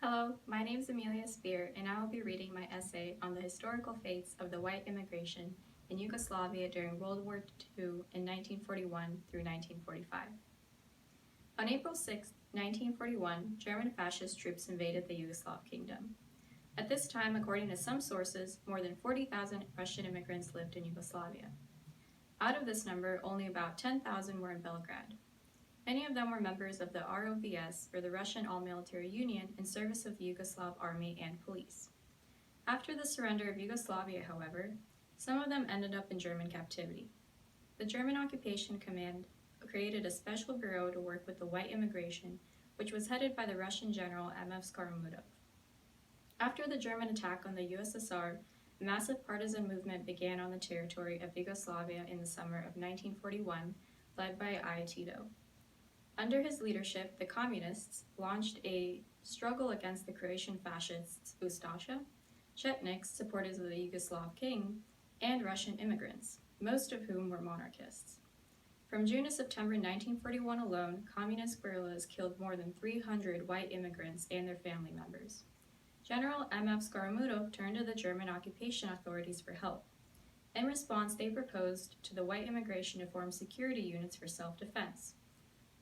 Hello, my name is Amelia Spear, and I will be reading my essay on the historical fates of the white immigration in Yugoslavia during World War II in 1941 through 1945. On April 6, 1941, German fascist troops invaded the Yugoslav kingdom. At this time, according to some sources, more than 40,000 Russian immigrants lived in Yugoslavia. Out of this number, only about 10,000 were in Belgrade. Many of them were members of the ROVS, or the Russian All-Military Union, in service of the Yugoslav army and police. After the surrender of Yugoslavia, however, some of them ended up in German captivity. The German Occupation Command created a special bureau to work with the white immigration, which was headed by the Russian general M.F. Skaramudov. After the German attack on the USSR, a massive partisan movement began on the territory of Yugoslavia in the summer of 1941, led by I. Tito. Under his leadership, the Communists launched a struggle against the Croatian fascists Ustasha, Chetniks, supporters of the Yugoslav king, and Russian immigrants, most of whom were monarchists. From June to September 1941 alone, Communist guerrillas killed more than 300 white immigrants and their family members. General M.F. Skaramudov turned to the German occupation authorities for help. In response, they proposed to the white immigration to form security units for self-defense.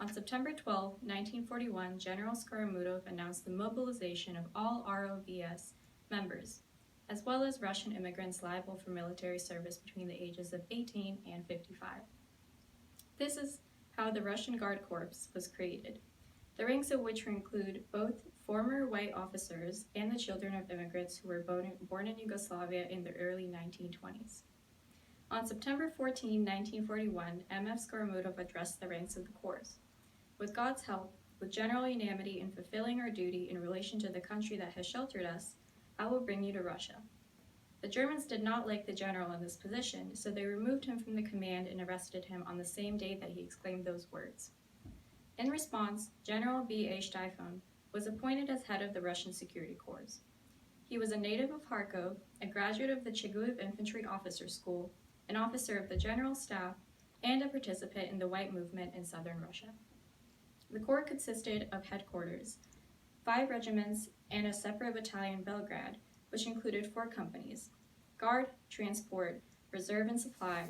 On September 12, 1941, General Skaramudov announced the mobilization of all ROVS members, as well as Russian immigrants liable for military service between the ages of 18 and 55. This is how the Russian Guard Corps was created, the ranks of which include both former white officers and the children of immigrants who were born in Yugoslavia in the early 1920s. On September 14, 1941, M.F. Skaramudov addressed the ranks of the Corps. With God's help, with general unanimity in fulfilling our duty in relation to the country that has sheltered us, I will bring you to Russia. The Germans did not like the general in this position, so they removed him from the command and arrested him on the same day that he exclaimed those words. In response, General B.A. Steifan was appointed as head of the Russian Security Corps. He was a native of Kharkov, a graduate of the Chiguev Infantry Officer School, an officer of the General Staff, and a participant in the White Movement in southern Russia. The Corps consisted of headquarters, 5 regiments, and a separate battalion in Belgrade, which included 4 companies: Guard, Transport, Reserve and Supply,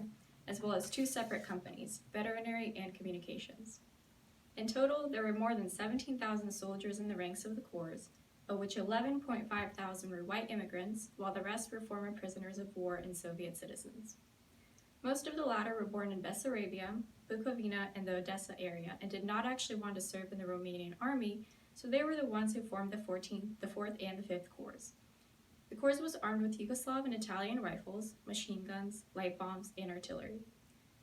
as well as 2 separate companies, Veterinary and Communications. In total, there were more than 17,000 soldiers in the ranks of the Corps, of which 11.5 thousand were white immigrants, while the rest were former prisoners of war and Soviet citizens. Most of the latter were born in Bessarabia, Bukovina, and the Odessa area, and did not actually want to serve in the Romanian army, so they were the ones who formed the 4th and the 5th Corps. The Corps was armed with Yugoslav and Italian rifles, machine guns, light bombs, and artillery.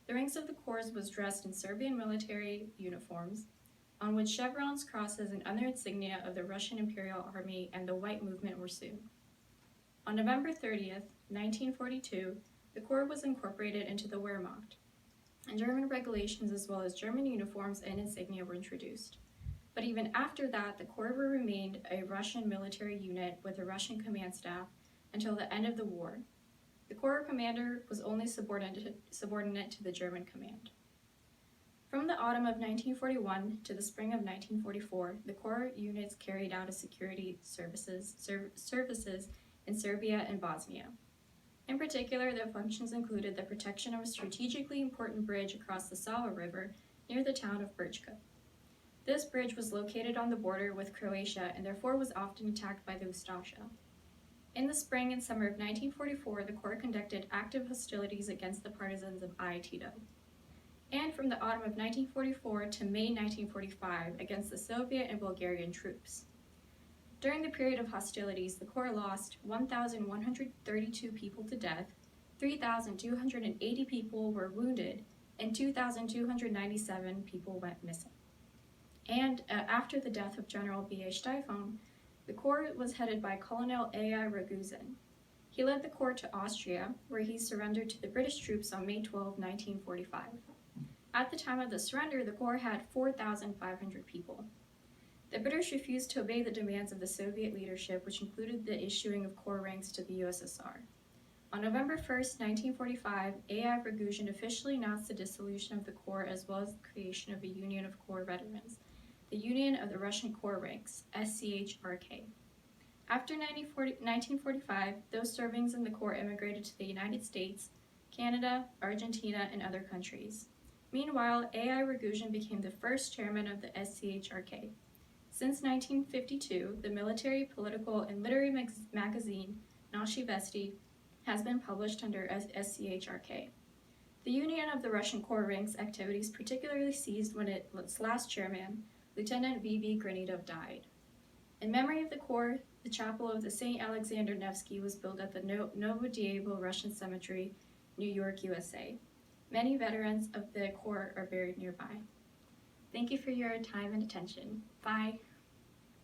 The ranks of the Corps was dressed in Serbian military uniforms, on which chevrons, crosses, and other insignia of the Russian Imperial Army and the White Movement were sewn. On November 30th, 1942, the Corps was incorporated into the Wehrmacht, and German regulations as well as German uniforms and insignia were introduced. But even after that, the Corps remained a Russian military unit with a Russian command staff until the end of the war. The Corps commander was only subordinate to the German command. From the autumn of 1941 to the spring of 1944, the Corps units carried out security services in Serbia and Bosnia. In particular, their functions included the protection of a strategically important bridge across the Sava River near the town of Brčka. This bridge was located on the border with Croatia and therefore was often attacked by the Ustasha. In the spring and summer of 1944, the Corps conducted active hostilities against the partisans of I. Tito. And from the autumn of 1944 to May 1945 against the Soviet and Bulgarian troops. During the period of hostilities, the Corps lost 1,132 people to death, 3,280 people were wounded, and 2,297 people went missing. And after the death of General B.A. Steifan, the Corps was headed by Colonel A.I. Raguzin. He led the Corps to Austria, where he surrendered to the British troops on May 12, 1945. At the time of the surrender, the Corps had 4,500 people. The British refused to obey the demands of the Soviet leadership, which included the issuing of Corps ranks to the USSR. On November 1, 1945, A.I. Raguzin officially announced the dissolution of the Corps as well as the creation of a union of Corps veterans, the Union of the Russian Corps Ranks, SCHRK. After 1945, those serving in the Corps immigrated to the United States, Canada, Argentina, and other countries. Meanwhile, A.I. Rogozin became the first chairman of the SCHRK. Since 1952, the military, political, and literary magazine Nashi Vesti has been published under SCHRK. The Union of the Russian Corps Ranks activities particularly ceased when its last chairman, Lieutenant V.V. Granitov, died. In memory of the Corps, the chapel of the St. Alexander Nevsky was built at the Novodievo Russian Cemetery, New York, USA. Many veterans of the Corps are buried nearby. Thank you for your time and attention. Bye.